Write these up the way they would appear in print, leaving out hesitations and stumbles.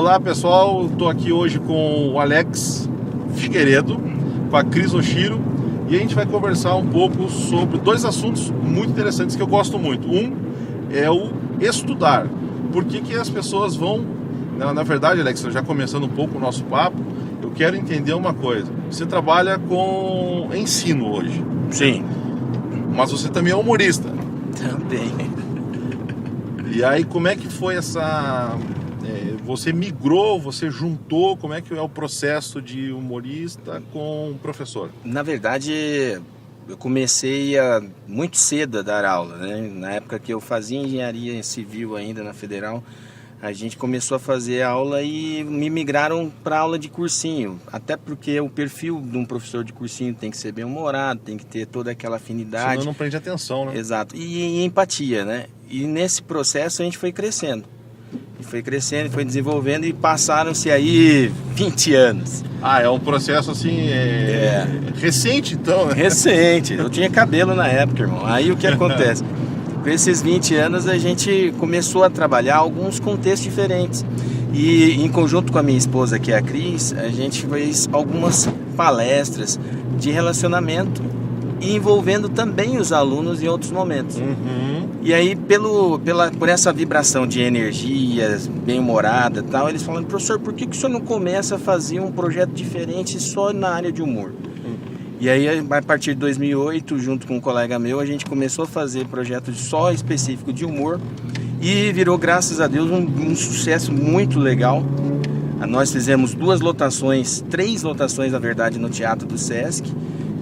Olá pessoal, estou aqui hoje com o Alex Figueiredo, com a Cris Oshiro, e a gente vai conversar um pouco sobre dois assuntos muito interessantes que eu gosto muito. Um é o estudar. Por que as pessoas vão... Na verdade, Alex, já começando um pouco o nosso papo, eu quero entender uma coisa. Você trabalha com ensino hoje. Sim. Mas você também é humorista. Também. E aí, como é que foi essa... Você migrou, você juntou, como é que é o processo de humorista com professor? Na verdade, eu comecei muito cedo a dar aula, né? Na época que eu fazia engenharia civil ainda na Federal, a gente começou a fazer aula e me migraram para aula de cursinho. Até porque o perfil de um professor de cursinho tem que ser bem humorado, tem que ter toda aquela afinidade. Senão não prende atenção, né? Exato. E empatia, né? E nesse processo a gente foi crescendo. E foi crescendo, foi desenvolvendo e passaram-se aí 20 anos. Ah, é um processo assim, recente então, né? Recente, eu tinha cabelo na época, irmão. Aí o que acontece? Com esses 20 anos a gente começou a trabalhar alguns contextos diferentes. E em conjunto com a minha esposa, que é a Cris, a gente fez algumas palestras de relacionamento e envolvendo também os alunos em outros momentos. Uhum. E aí, por essa vibração de energia bem-humorada e tal, eles falaram: professor, por que o senhor não começa a fazer um projeto diferente só na área de humor? E aí, a partir de 2008, junto com um colega meu, a gente começou a fazer projetos só específico de humor e virou, graças a Deus, um sucesso muito legal. Nós fizemos 3 lotações, na verdade, no Teatro do Sesc.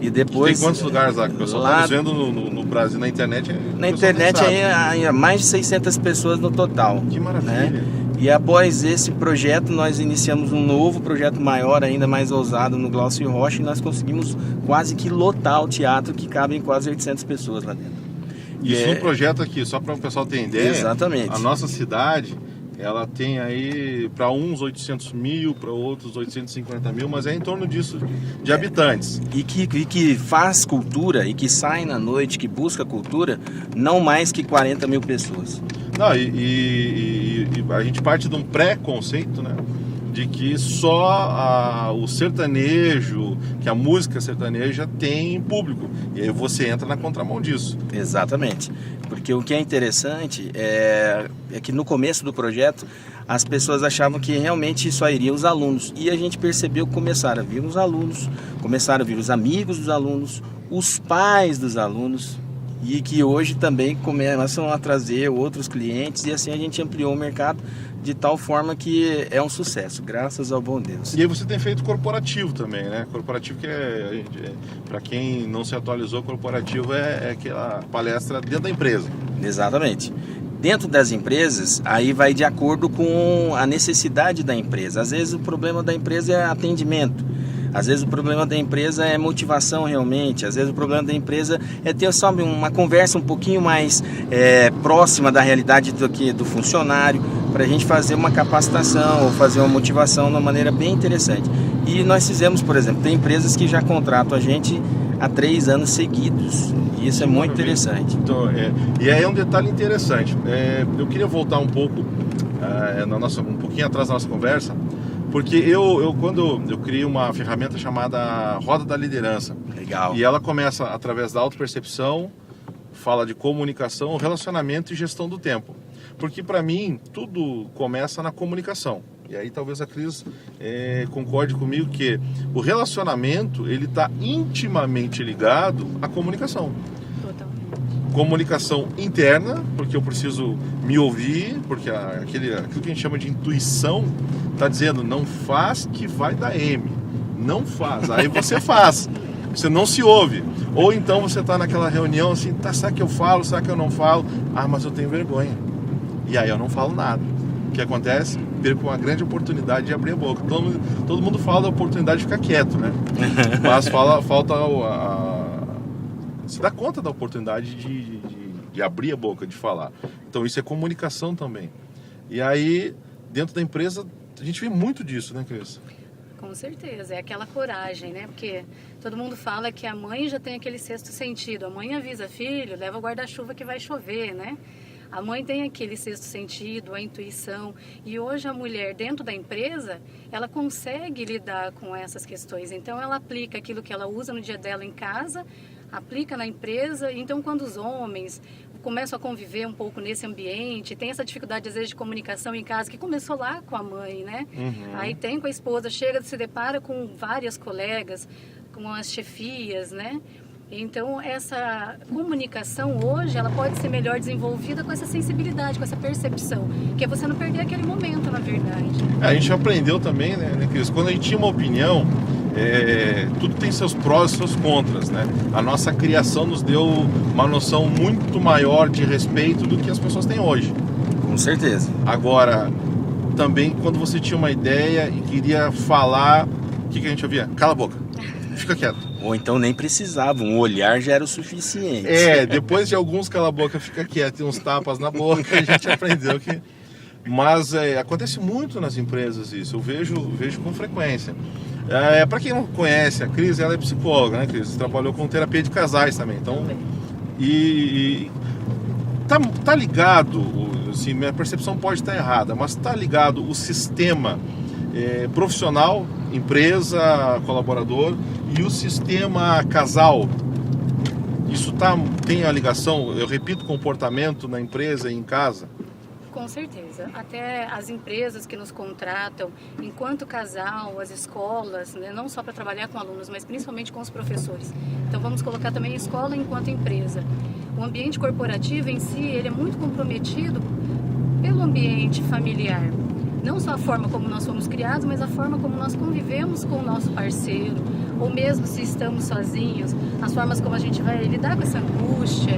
E depois, tem quantos lugares lá? Que o pessoal está vendo no Brasil, na internet? Na internet aí mais de 600 pessoas no total. Que maravilha! Né? E após esse projeto, nós iniciamos um novo projeto maior, ainda mais ousado, no Glaucio Rocha, e nós conseguimos quase que lotar o teatro, que cabem quase 800 pessoas lá dentro. Isso um projeto aqui, só para o pessoal ter ideia. Exatamente. A nossa cidade, ela tem aí para uns 800 mil, para outros 850 mil, mas é em torno disso, de habitantes. E que faz cultura, e que sai na noite, que busca cultura, não mais que 40 mil pessoas. Não, e a gente parte de um pré-conceito, né? De que só o sertanejo, que a música sertaneja tem público. E aí você entra na contramão disso. Exatamente. Porque o que é interessante é que no começo do projeto as pessoas achavam que realmente só iriam os alunos. E a gente percebeu que começaram a vir os alunos, começaram a vir os amigos dos alunos, os pais dos alunos, e que hoje também começam a trazer outros clientes, e assim a gente ampliou o mercado de tal forma que é um sucesso, graças ao bom Deus. E aí você tem feito corporativo também, né? Corporativo para quem não se atualizou, corporativo é aquela palestra dentro da empresa. Exatamente. Dentro das empresas, aí vai de acordo com a necessidade da empresa. Às vezes o problema da empresa é atendimento. Às vezes o problema da empresa é motivação realmente. Às vezes o problema da empresa é ter, sabe, uma conversa um pouquinho mais próxima da realidade do funcionário, para a gente fazer uma capacitação ou fazer uma motivação de uma maneira bem interessante. E nós fizemos, por exemplo, tem empresas que já contratam a gente há 3 anos seguidos. E isso é muito interessante. Então, e aí é um detalhe interessante. Eu queria voltar um pouco, um pouquinho atrás da nossa conversa, porque quando eu criei uma ferramenta chamada Roda da Liderança. Legal. E ela começa através da autopercepção, fala de comunicação, relacionamento e gestão do tempo. Porque para mim tudo começa na comunicação. E aí talvez a Cris concorde comigo que o relacionamento ele está intimamente ligado à comunicação. Comunicação interna, porque eu preciso me ouvir, porque aquilo que a gente chama de intuição está dizendo não faz que vai dar M, não faz, aí você faz, você não se ouve, ou então você está naquela reunião assim, será que eu falo, será que eu não falo, mas eu tenho vergonha, e aí eu não falo nada. O que acontece? Perco uma grande oportunidade de abrir a boca. Todo mundo fala da oportunidade de ficar quieto, né? Mas falta se dá conta da oportunidade de abrir a boca, de falar. Então isso é comunicação também. E aí, dentro da empresa, a gente vê muito disso, né, Cris? Com certeza, é aquela coragem, né? Porque todo mundo fala que a mãe já tem aquele sexto sentido. A mãe avisa, filho, leva o guarda-chuva que vai chover, né? A mãe tem aquele sexto sentido, a intuição, e hoje a mulher dentro da empresa, ela consegue lidar com essas questões. Então ela aplica aquilo que ela usa no dia dela em casa, aplica na empresa. Então quando os homens começam a conviver um pouco nesse ambiente, tem essa dificuldade às vezes de comunicação em casa, que começou lá com a mãe, né? Aí tem com a esposa, chega, se depara com várias colegas, com as chefias, né? Então, essa comunicação hoje, ela pode ser melhor desenvolvida com essa sensibilidade, com essa percepção, que é você não perder aquele momento, na verdade. A gente aprendeu também, né, Cris? Quando a gente tinha uma opinião, tudo tem seus prós e seus contras, né? A nossa criação nos deu uma noção muito maior de respeito do que as pessoas têm hoje. Com certeza. Agora, também quando você tinha uma ideia e queria falar, o que a gente ouvia? Cala a boca, fica quieto. Ou então nem precisava, um olhar já era o suficiente. Depois de alguns cala a boca, fica quieto e uns tapas na boca, a gente aprendeu que... Mas acontece muito nas empresas isso, eu vejo com frequência. Para quem não conhece a Cris, ela é psicóloga, né, Cris? Trabalhou com terapia de casais também, então... E tá ligado, assim, minha percepção pode estar errada, mas tá ligado o sistema profissional, empresa, colaborador, e o sistema casal. Isso tem a ligação, eu repito, comportamento na empresa e em casa? Com certeza. Até as empresas que nos contratam, enquanto casal, as escolas, né, não só para trabalhar com alunos, mas principalmente com os professores. Então vamos colocar também a escola enquanto empresa. O ambiente corporativo em si, ele é muito comprometido pelo ambiente familiar. Não só a forma como nós fomos criados, mas a forma como nós convivemos com o nosso parceiro, ou mesmo se estamos sozinhos, as formas como a gente vai lidar com essa angústia,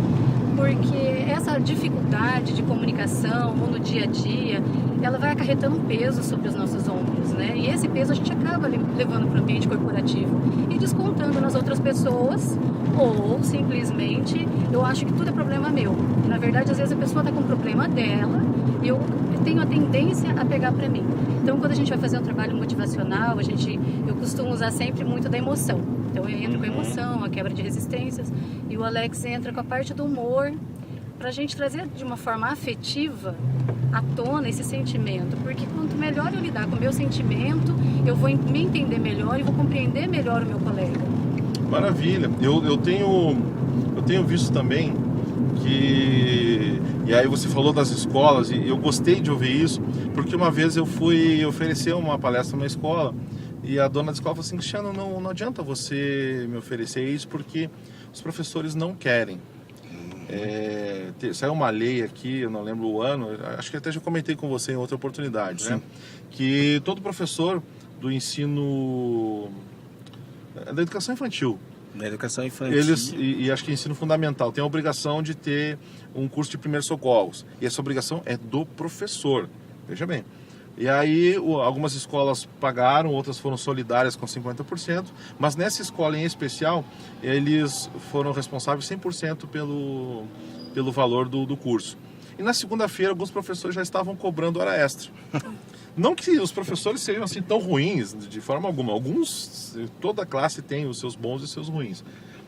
porque essa dificuldade de comunicação ou no dia a dia, ela vai acarretando um peso sobre os nossos ombros, né? E esse peso a gente acaba levando para o ambiente corporativo e descontando nas outras pessoas, ou simplesmente eu acho que tudo é problema meu. E, na verdade, às vezes a pessoa está com um problema dela e eu tenho a tendência a pegar para mim. Então, quando a gente vai fazer um trabalho motivacional, eu costumo usar sempre muito da emoção. Então, eu entro com a emoção, a quebra de resistências, e o Alex entra com a parte do humor, para a gente trazer de uma forma afetiva à tona esse sentimento. Porque quanto melhor eu lidar com o meu sentimento, eu vou me entender melhor e vou compreender melhor o meu colega. Maravilha. Eu tenho visto também que... E aí você falou das escolas, e eu gostei de ouvir isso, porque uma vez eu fui oferecer uma palestra numa escola, e a dona da escola falou assim: Cristiano, não adianta você me oferecer isso, porque os professores não querem. Saiu uma lei aqui, eu não lembro o ano, acho que até já comentei com você em outra oportunidade, né? Que todo professor do ensino... da educação infantil, Na educação infantil. e acho que ensino fundamental, tem a obrigação de ter um curso de primeiros socorros. E essa obrigação é do professor. Veja bem. E aí algumas escolas pagaram, outras foram solidárias com 50%, mas nessa escola em especial, eles foram responsáveis 100% pelo valor do curso. E na segunda-feira, alguns professores já estavam cobrando hora extra. Não que os professores sejam assim tão ruins, de forma alguma. Alguns, toda classe tem os seus bons e os seus ruins.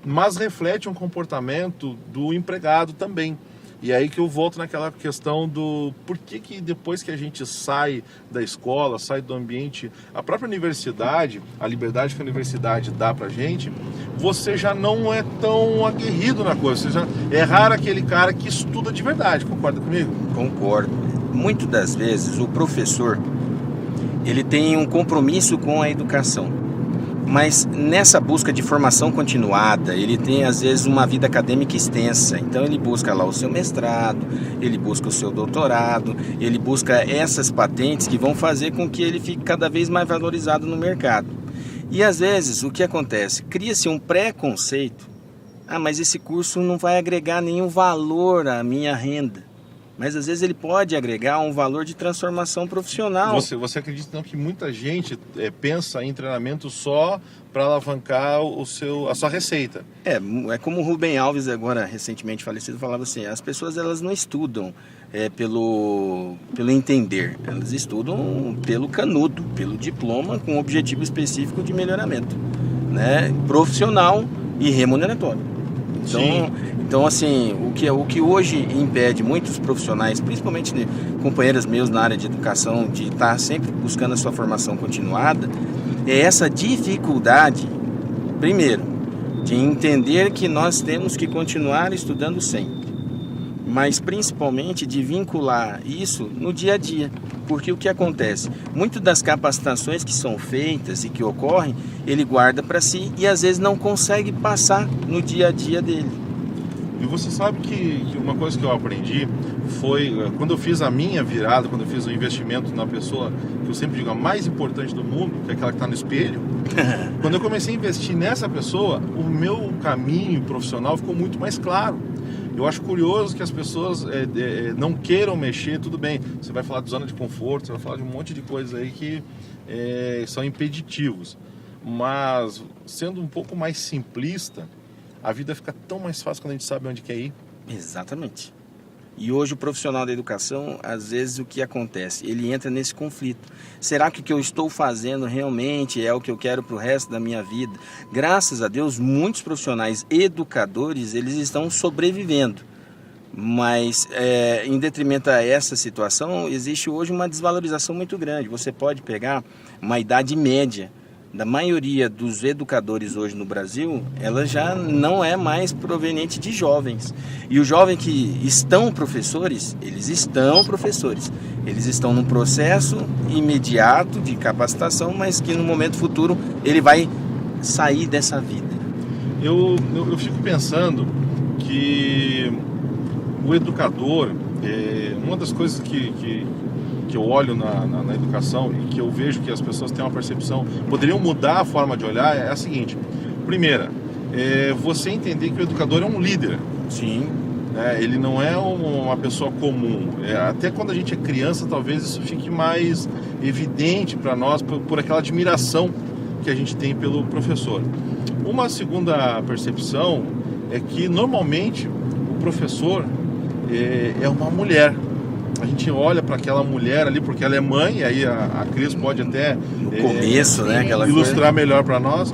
Mas reflete um comportamento do empregado também. E aí que eu volto naquela questão do por que depois que a gente sai da escola, sai do ambiente, a própria universidade, a liberdade que a universidade dá pra gente, você já não é tão aguerrido na coisa. É raro aquele cara que estuda de verdade, concorda comigo? Concordo. Muitas das vezes o professor, ele tem um compromisso com a educação. Mas nessa busca de formação continuada, ele tem às vezes uma vida acadêmica extensa. Então ele busca lá o seu mestrado, ele busca o seu doutorado, ele busca essas patentes que vão fazer com que ele fique cada vez mais valorizado no mercado. E às vezes o que acontece? Cria-se um preconceito. Mas esse curso não vai agregar nenhum valor à minha renda. Mas às vezes ele pode agregar um valor de transformação profissional. Você acredita então que muita gente pensa em treinamento só para alavancar a sua receita? É como o Rubem Alves, agora recentemente falecido, falava assim: as pessoas elas não estudam pelo entender, elas estudam pelo canudo, pelo diploma com objetivo específico de melhoramento, né? Profissional e remuneratório. Então assim, o que hoje impede muitos profissionais, principalmente companheiros meus na área de educação, de estar sempre buscando a sua formação continuada, é essa dificuldade, primeiro, de entender que nós temos que continuar estudando sempre, mas principalmente de vincular isso no dia a dia. Porque o que acontece? Muito das capacitações que são feitas e que ocorrem, ele guarda para si e às vezes não consegue passar no dia a dia dele. E você sabe que uma coisa que eu aprendi foi, quando eu fiz a minha virada, quando eu fiz o investimento na pessoa, que eu sempre digo a mais importante do mundo, que é aquela que está no espelho, quando eu comecei a investir nessa pessoa, o meu caminho profissional ficou muito mais claro. Eu acho curioso que as pessoas não queiram mexer, tudo bem, você vai falar de zona de conforto, você vai falar de um monte de coisas aí que são impeditivos, mas sendo um pouco mais simplista, a vida fica tão mais fácil quando a gente sabe onde quer ir. Exatamente. E hoje o profissional da educação, às vezes o que acontece? Ele entra nesse conflito. Será que o que eu estou fazendo realmente é o que eu quero para o resto da minha vida? Graças a Deus, muitos profissionais educadores, eles estão sobrevivendo. Mas em detrimento a essa situação, existe hoje uma desvalorização muito grande. Você pode pegar uma idade média da maioria dos educadores hoje no Brasil, ela já não é mais proveniente de jovens. E os jovens que estão professores, eles estão num processo imediato de capacitação, mas que no momento futuro ele vai sair dessa vida. Eu fico pensando que o educador, uma das coisas que eu olho na educação e que eu vejo que as pessoas têm uma percepção, poderiam mudar a forma de olhar, é a seguinte. Primeira, você entender que o educador é um líder. Sim. Ele não é uma pessoa comum. Até quando a gente é criança, talvez isso fique mais evidente para nós por aquela admiração que a gente tem pelo professor. Uma segunda percepção é que normalmente o professor é uma mulher. A gente olha para aquela mulher ali porque ela é mãe, e aí a Cris pode até no começo, né, aquela ilustrar melhor para nós,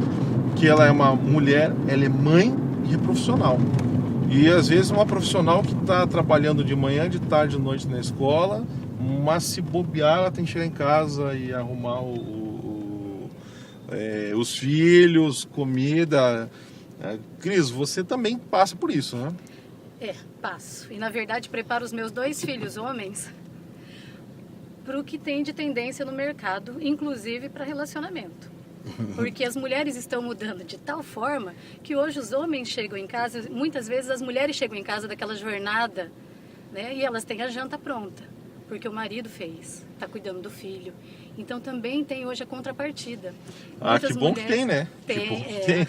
que ela é uma mulher, ela é mãe e é profissional. E às vezes uma profissional que está trabalhando de manhã, de tarde, de noite na escola, mas se bobear, ela tem que chegar em casa e arrumar os filhos, comida. Cris, você também passa por isso, né? Passo. E na verdade preparo os meus 2 filhos homens para o que tem de tendência no mercado, inclusive para relacionamento. Porque as mulheres estão mudando de tal forma que hoje os homens chegam em casa, muitas vezes as mulheres chegam em casa daquela jornada, né, e elas têm a janta pronta, porque o marido fez, está cuidando do filho. Então também tem hoje a contrapartida. Que bom que tem, né? Tem.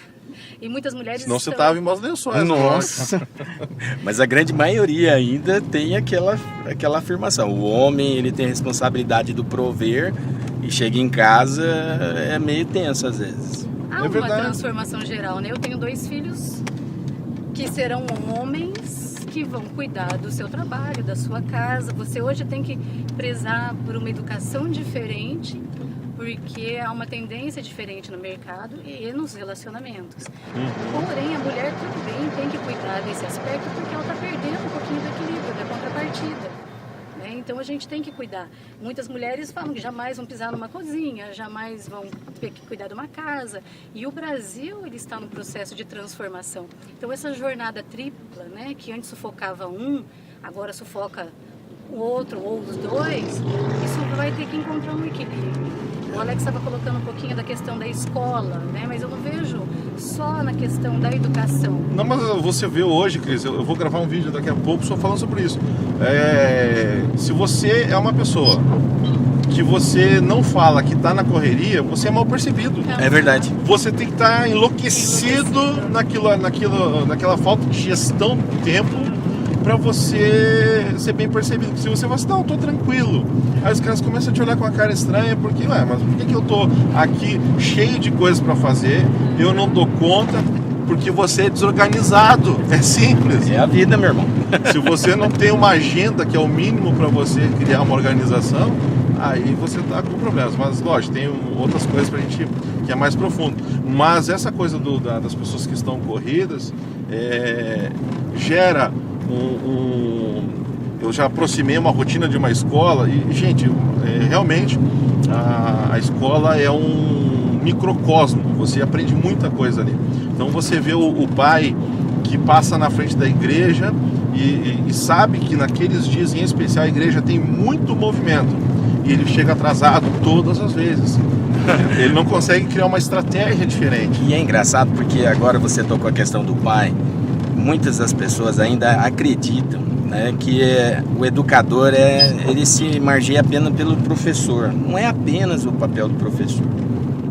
E muitas mulheres senão você estava em maus lençóis. Nossa. Mas a grande maioria ainda tem aquela afirmação. O homem, ele tem a responsabilidade do prover e chega em casa, é meio tenso às vezes. Há uma transformação geral, né? Eu tenho 2 filhos que serão homens que vão cuidar do seu trabalho, da sua casa. Você hoje tem que prezar por uma educação diferente, porque há uma tendência diferente no mercado e nos relacionamentos. Porém, a mulher também tem que cuidar desse aspecto, porque ela está perdendo um pouquinho do equilíbrio, da contrapartida. Né? Então, a gente tem que cuidar. Muitas mulheres falam que jamais vão pisar numa cozinha, jamais vão ter que cuidar de uma casa. E o Brasil, ele está no processo de transformação. Então, essa jornada tripla, né, que antes sufocava um, agora sufoca o outro ou os 2, isso vai ter que encontrar um equilíbrio. O Alex estava colocando um pouquinho da questão da escola, né? Mas eu não vejo só na questão da educação. Não, mas você vê hoje, Cris, eu vou gravar um vídeo daqui a pouco só falando sobre isso. Se você é uma pessoa que você não fala que está na correria, você é mal percebido. É verdade. Você tem que estar enlouquecido naquela falta de gestão do tempo para você ser bem percebido. Porque se você fala assim, não, eu tô tranquilo, aí os caras começam a te olhar com a cara estranha, porque, mas por que eu tô aqui cheio de coisas para fazer, eu não dou conta, porque você é desorganizado, é simples. É a vida, meu irmão. Se você não tem uma agenda, que é o mínimo para você criar uma organização, aí você tá com problemas. Mas, lógico, tem outras coisas pra gente que é mais profundo. Mas essa coisa das pessoas que estão corridas, gera eu já aproximei uma rotina de uma escola e, gente, realmente a escola é um microcosmo, você aprende muita coisa ali. Então você vê o pai que passa na frente da igreja e sabe que naqueles dias em especial a igreja tem muito movimento e ele chega atrasado todas as vezes. Ele não consegue criar uma estratégia diferente. E é engraçado porque agora você tocou a questão do pai. Muitas das pessoas ainda acreditam, né, que o educador ele se margeia apenas pelo professor. Não é apenas o papel do professor.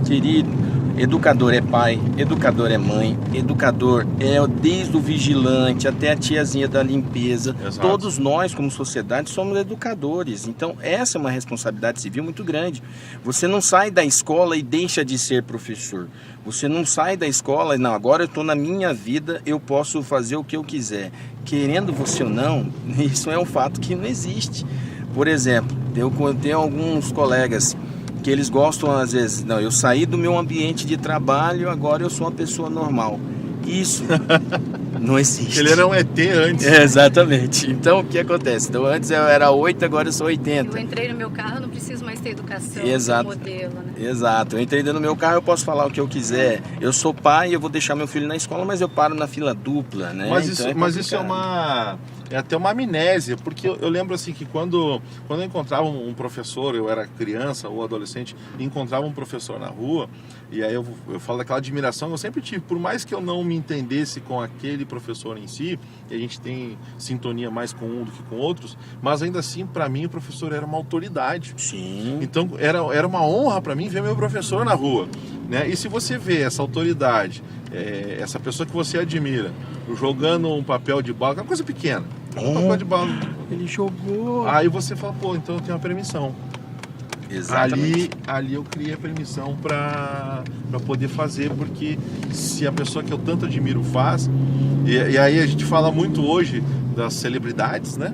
Querido, educador é pai, educador é mãe, educador é desde o vigilante até a tiazinha da limpeza. Exato. Todos nós, como sociedade, somos educadores. Então, essa é uma responsabilidade civil muito grande. Você não sai da escola e deixa de ser professor. Você não sai da escola e não, agora eu estou na minha vida, eu posso fazer o que eu quiser. Querendo você ou não, isso é um fato que não existe. Por exemplo, eu tenho alguns colegas que eles gostam às vezes, não, eu saí do meu ambiente de trabalho, agora eu sou uma pessoa normal. Isso não existe. Ele era um ET antes. Exatamente. Então o que acontece? Então antes eu era 8, agora eu sou 80. Eu entrei no meu carro, eu não preciso mais ter educação. Exato. Modelo, né? Exato. Eu entrei dentro do meu carro, eu posso falar o que eu quiser. Eu sou pai, eu vou deixar meu filho na escola, mas eu paro na fila dupla, né? Mas Então isso é até uma amnésia, porque eu lembro assim que quando eu encontrava um professor, eu era criança ou adolescente, e encontrava um professor na rua, e aí eu falo daquela admiração que eu sempre tive, por mais que eu não me entendesse com aquele professor em si, e a gente tem sintonia mais com um do que com outros, mas ainda assim, para mim, o professor era uma autoridade. Sim. Então era uma honra para mim ver meu professor na rua, né? E se você vê essa autoridade, essa pessoa que você admira, jogando um papel de bala, uma coisa pequena, um papel de bala, ele jogou. aí você fala, pô, então eu tenho uma permissão. Exatamente. Ali eu criei a permissão para poder fazer, porque se a pessoa que eu tanto admiro faz, e aí a gente fala muito hoje das celebridades, né?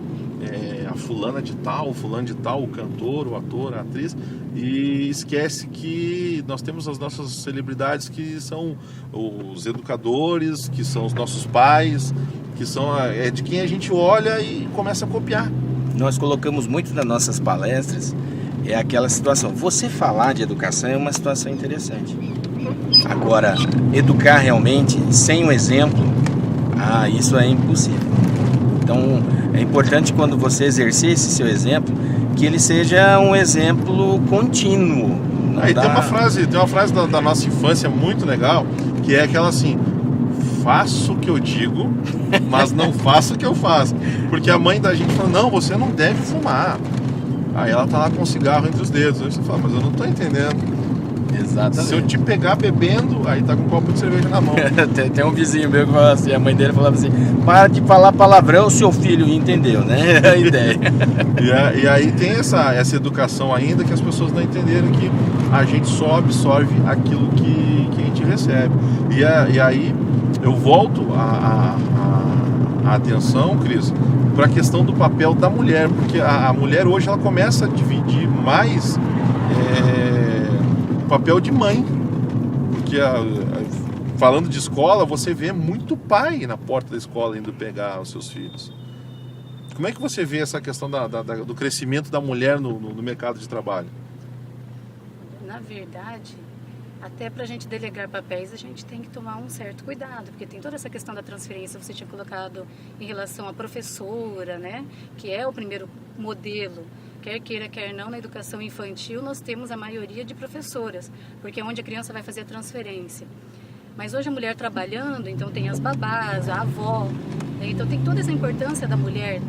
A fulana de tal, o fulano de tal, o cantor, o ator, a atriz, e esquece que nós temos as nossas celebridades que são os educadores, que são os nossos pais, que são de quem a gente olha e começa a copiar. Nós colocamos muito nas nossas palestras, é aquela situação, você falar de educação é uma situação interessante. Agora, educar realmente sem um exemplo, isso é impossível. Então, é importante quando você exercer esse seu exemplo, que ele seja um exemplo contínuo. Aí tem uma frase da nossa infância muito legal, que é aquela assim: faço o que eu digo, mas não faço o que eu faço. Porque a mãe da gente fala, não, você não deve fumar. Aí ela tá lá com um cigarro entre os dedos. Aí você fala, mas eu não tô entendendo. Exatamente. Se eu te pegar bebendo, aí tá com um copo de cerveja na mão. Tem um vizinho meu que fala assim, a mãe dele falava assim, para de falar palavrão, seu filho, entendeu, né? A ideia. E aí tem essa educação ainda, que as pessoas não entenderam que a gente só absorve aquilo que a gente recebe. E aí eu volto a atenção, Cris, para a questão do papel da mulher, porque a mulher hoje ela começa a dividir mais o papel de mãe, porque falando de escola, você vê muito pai na porta da escola indo pegar os seus filhos. Como é que você vê essa questão do crescimento da mulher no mercado de trabalho? Na verdade, até para a gente delegar papéis, a gente tem que tomar um certo cuidado, porque tem toda essa questão da transferência, você tinha colocado em relação à professora, né, que é o primeiro modelo, quer queira, quer não, na educação infantil nós temos a maioria de professoras, porque é onde a criança vai fazer a transferência. Mas hoje a mulher trabalhando, então tem as babás, a avó, né, então tem toda essa importância da mulher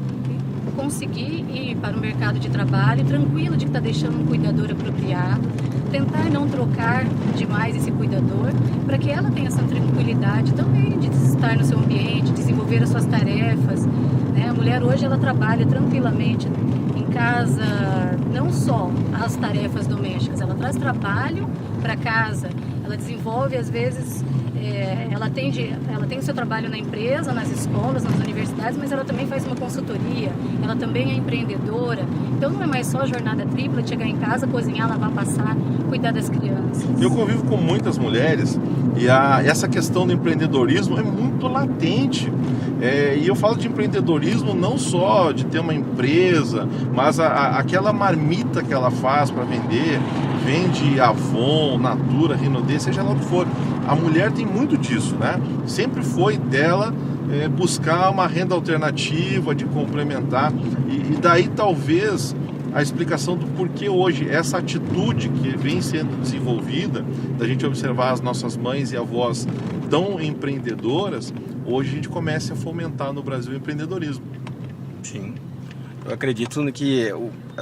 conseguir ir para o mercado de trabalho tranquilo de que está deixando um cuidador apropriado, tentar não trocar demais esse cuidador, para que ela tenha essa tranquilidade também de estar no seu ambiente, desenvolver as suas tarefas, né? A mulher hoje ela trabalha tranquilamente em casa, não só as tarefas domésticas, ela traz trabalho para casa, ela desenvolve às vezes ela tem o seu trabalho na empresa, nas escolas, nas universidades, mas ela também faz uma consultoria, ela também é empreendedora. Então não é mais só jornada tripla de chegar em casa, cozinhar, lavar, passar, cuidar das crianças. Eu convivo com muitas mulheres e essa questão do empreendedorismo é muito latente. E eu falo de empreendedorismo não só de ter uma empresa, mas aquela marmita que ela faz para vender, vende Avon, Natura, Rinodê, seja lá o que for. A mulher tem muito disso, né? Sempre foi dela buscar uma renda alternativa, de complementar. E daí talvez a explicação do porquê hoje essa atitude que vem sendo desenvolvida, da gente observar as nossas mães e avós tão empreendedoras, hoje a gente começa a fomentar no Brasil o empreendedorismo. Sim. Eu acredito que,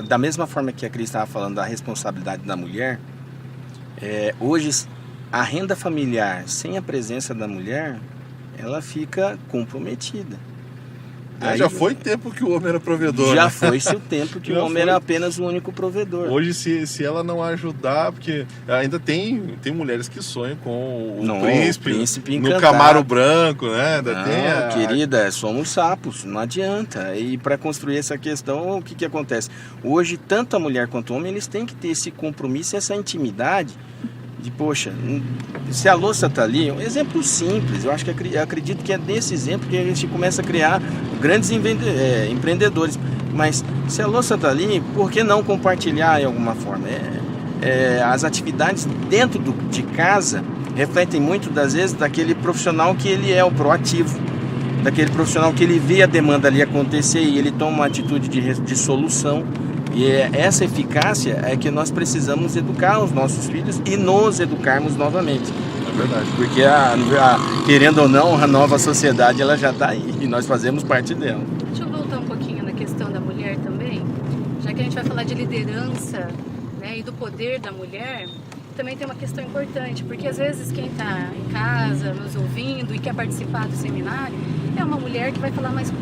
da mesma forma que a Cris estava falando da responsabilidade da mulher, hoje a renda familiar sem a presença da mulher, ela fica comprometida. Já foi tempo que o homem era provedor. Já né? foi-se o tempo que o homem era apenas o único provedor. Hoje, se ela não ajudar, porque ainda tem mulheres que sonham com o príncipe no Camaro branco, né? Não, querida, somos sapos, não adianta. E para construir essa questão, o que acontece? Hoje, tanto a mulher quanto o homem, eles têm que ter esse compromisso, essa intimidade de, poxa, se a louça está ali, um exemplo simples, eu acredito que é desse exemplo que a gente começa a criar grandes empreendedores, mas se a louça está ali, por que não compartilhar em alguma forma? As atividades dentro de casa refletem muito das vezes daquele profissional que ele é o proativo, daquele profissional que ele vê a demanda ali acontecer e ele toma uma atitude de solução. E essa eficácia é que nós precisamos educar os nossos filhos e nos educarmos novamente. É verdade. Porque, querendo ou não, a nova sociedade ela já está aí e nós fazemos parte dela. Deixa eu voltar um pouquinho na questão da mulher também, já que a gente vai falar de liderança, né, e do poder da mulher. Também tem uma questão importante, porque às vezes quem está em casa nos ouvindo e quer participar do seminário é uma mulher que vai falar, mas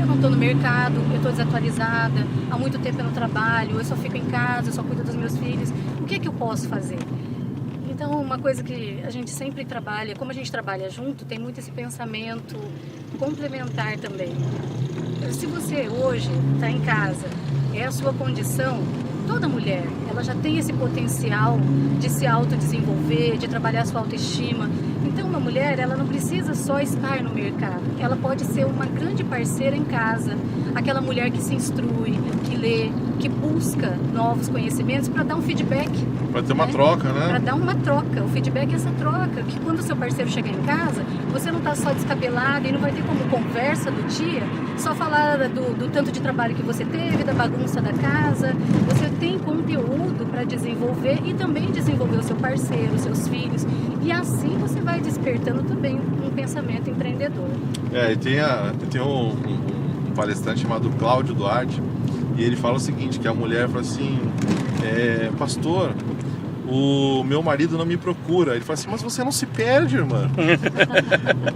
eu não estou no mercado, eu estou desatualizada, há muito tempo eu não trabalho, eu só fico em casa, eu só cuido dos meus filhos, o que é que eu posso fazer? Então, uma coisa que a gente sempre trabalha, como a gente trabalha junto, tem muito esse pensamento complementar também. Se você hoje está em casa, é a sua condição, toda mulher, ela já tem esse potencial de se autodesenvolver, de trabalhar a sua autoestima. Então, uma mulher, ela não precisa só estar no mercado. Ela pode ser uma grande parceira em casa. Aquela mulher que se instrui, que lê, que busca novos conhecimentos para dar um feedback. Para ter uma troca, né? Para dar uma troca. O feedback é essa troca. Que quando o seu parceiro chegar em casa, você não está só descabelada e não vai ter como conversa do dia, só falar do tanto de trabalho que você teve, da bagunça da casa. Você tem conteúdo para desenvolver e também desenvolver o seu parceiro, os seus filhos. E assim você vai despertando também um pensamento empreendedor. E tem um palestrante chamado Cláudio Duarte, e ele fala o seguinte, que a mulher fala assim, pastor, o meu marido não me procura. Ele fala assim, mas você não se perde, irmã.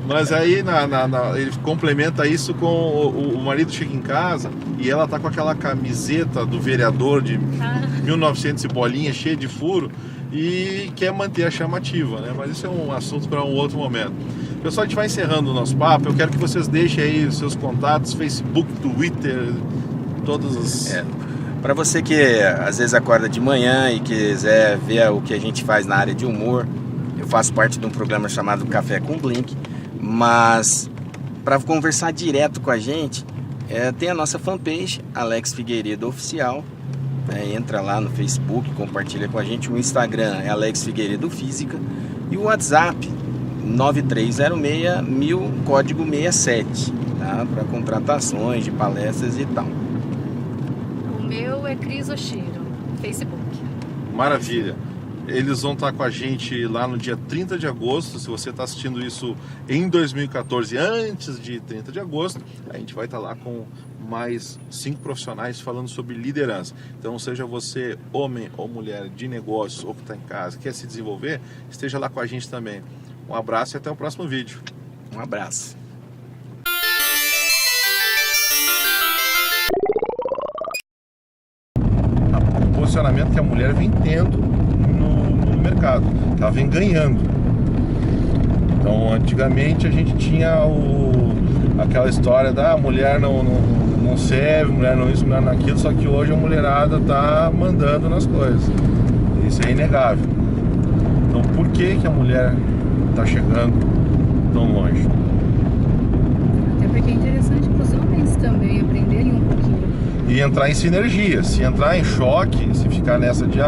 Mas aí ele complementa isso com o marido chega em casa e ela tá com aquela camiseta do vereador de 1900 e bolinha, cheia de furo, e quer manter a chama ativa, né? Mas isso é um assunto para um outro momento. Pessoal, a gente vai encerrando o nosso papo. Eu quero que vocês deixem aí os seus contatos, Facebook, Twitter, todos os... Para você que às vezes acorda de manhã e quiser ver o que a gente faz na área de humor, eu faço parte de um programa chamado Café com Blink, mas para conversar direto com a gente, tem a nossa fanpage, Alex Figueiredo Oficial. Entra lá no Facebook, compartilha com a gente. O Instagram é Alex Figueiredo Física e o WhatsApp 9306-1000, código 67, tá? Para contratações de palestras e tal. O meu é Cris Oshiro, Facebook. Maravilha. Eles vão estar com a gente lá no dia 30 de agosto. Se você está assistindo isso em 2014, antes de 30 de agosto, a gente vai estar lá com mais 5 profissionais falando sobre liderança. Então, seja você homem ou mulher de negócios ou que está em casa, quer se desenvolver, esteja lá com a gente também. Um abraço e até o próximo vídeo. Um abraço. O posicionamento que a mulher vem tendo no mercado, que ela vem ganhando. Então, Então, antigamente a gente tinha aquela história da mulher não serve, mulher não isso, mulher não aquilo, só que hoje a mulherada tá mandando nas coisas. Isso é inegável. Então, por que a mulher tá chegando tão longe? Até porque é interessante para os homens também aprenderem um pouquinho. E entrar em sinergia. Se entrar em choque, se ficar nessa de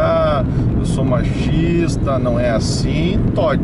eu sou machista, não é assim, Todd.